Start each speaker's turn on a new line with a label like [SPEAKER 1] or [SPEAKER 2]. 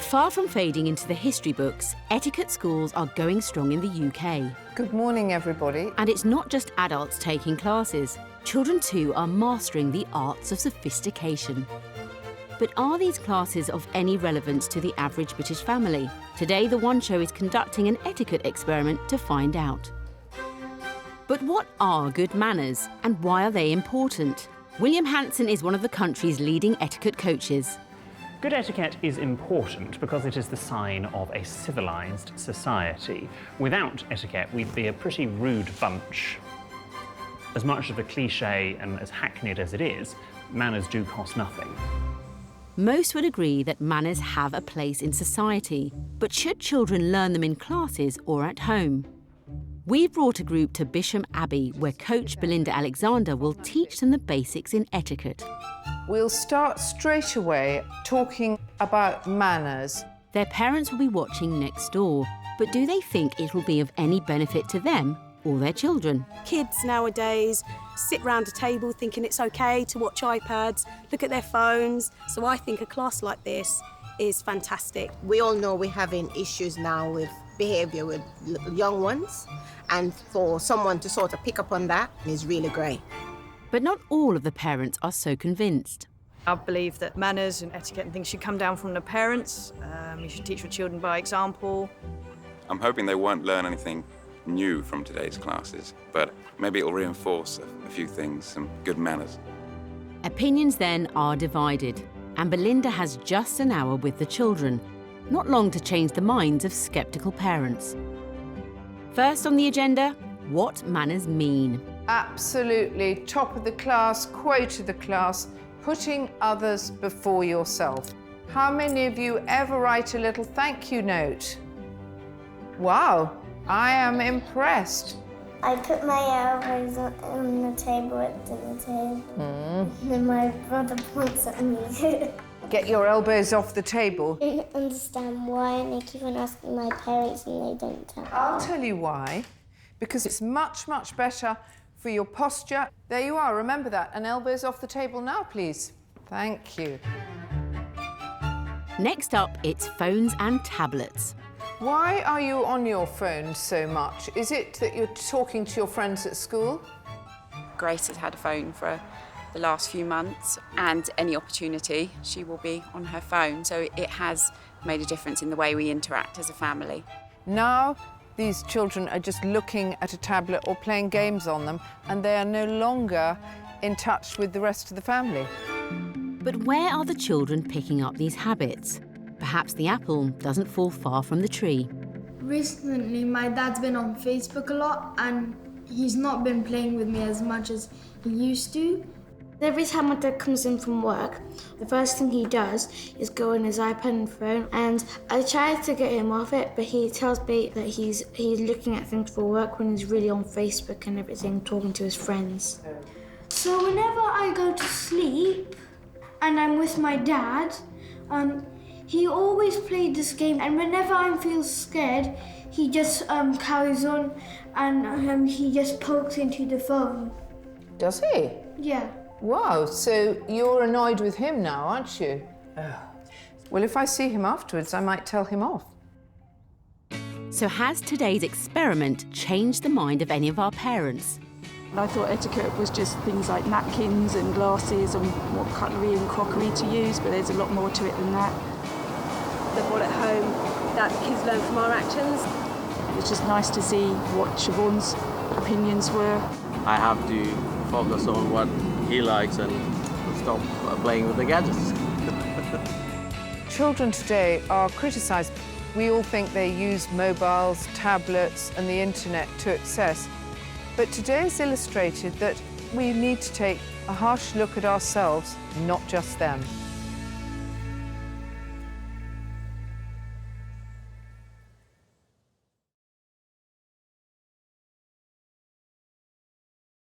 [SPEAKER 1] Far from fading into the history books, etiquette schools are going strong in the UK.
[SPEAKER 2] Good morning, everybody.
[SPEAKER 1] And it's not just adults taking classes. Children too are mastering the arts of sophistication. But are these classes of any relevance to the average British family? Today, The One Show is conducting an etiquette experiment to find out. But what are good manners, and why are they important? William Hanson is one of the country's leading etiquette coaches.
[SPEAKER 3] Good etiquette is important because it is the sign of a civilised society. Without etiquette, we'd be a pretty rude bunch. As much of a cliché and as hackneyed as it is, manners do cost nothing.
[SPEAKER 1] Most would agree that manners have a place in society, but should children learn them in classes or at home? We've brought a group to Bisham Abbey, where coach Belinda Alexander will teach them the basics in etiquette.
[SPEAKER 2] We'll start straight away talking about manners.
[SPEAKER 1] Their parents will be watching next door, but do they think it will be of any benefit to them or their children?
[SPEAKER 4] Kids nowadays sit round a table thinking it's OK to watch iPads, look at their phones. So I think a class like this is fantastic.
[SPEAKER 5] We all know we're having issues now with behaviour with young ones, and for someone to sort of pick up on that is really great.
[SPEAKER 1] But not all of the parents are so convinced.
[SPEAKER 6] I believe that manners and etiquette and things should come down from the parents. You should teach your children by example.
[SPEAKER 7] I'm hoping they won't learn anything new from today's classes, but maybe it'll reinforce a few things, some good manners.
[SPEAKER 1] Opinions then are divided, and Belinda has just an hour with the children, not long to change the minds of sceptical parents. First on the agenda, what manners mean.
[SPEAKER 2] Absolutely, top of the class, quote of the class, putting others before yourself. How many of you ever write a little thank you note? Wow, I am impressed.
[SPEAKER 8] I put my elbows on the table at dinner table. And then my brother points at me.
[SPEAKER 2] Get your elbows off the table.
[SPEAKER 8] I don't understand why, and they keep on asking my parents and they don't tell me.
[SPEAKER 2] I'll tell you why. Because it's much, much better for your posture. There you are, remember that. And elbows off the table now, please. Thank you.
[SPEAKER 1] Next up, it's phones and tablets.
[SPEAKER 2] Why are you on your phone so much? Is it that you're talking to your friends at school?
[SPEAKER 9] Grace has had a phone for the last few months, and any opportunity she will be on her phone, so it has made a difference in the way we interact as a family.
[SPEAKER 2] Now these children are just looking at a tablet or playing games on them, and they are no longer in touch with the rest of the family.
[SPEAKER 1] But where are the children picking up these habits? Perhaps the apple doesn't fall far from the tree.
[SPEAKER 10] Recently, my dad's been on Facebook a lot, and he's not been playing with me as much as he used to.
[SPEAKER 8] Every time my dad comes in from work, the first thing he does is go on his iPad and phone, and I try to get him off it, but he tells me that he's looking at things for work when he's really on Facebook and everything, talking to his friends.
[SPEAKER 10] So whenever I go to sleep and I'm with my dad, he always played this game, and whenever I feel scared, he just carries on and he just pokes into the phone.
[SPEAKER 2] Does he?
[SPEAKER 10] Yeah.
[SPEAKER 2] Wow, so you're annoyed with him now, aren't you? Oh. Well, if I see him afterwards, I might tell him off.
[SPEAKER 1] So has today's experiment changed the mind of any of our parents?
[SPEAKER 11] I thought etiquette was just things like napkins and glasses and what cutlery and crockery to use, but there's a lot more to it than that.
[SPEAKER 4] The one at home that the kids learn from our actions.
[SPEAKER 11] It's just nice to see what Siobhan's opinions were.
[SPEAKER 12] I have to focus on what he likes and stop playing with the gadgets.
[SPEAKER 2] Children today are criticised. We all think they use mobiles, tablets and the internet to access. But today's illustrated that we need to take a harsh look at ourselves, not just them.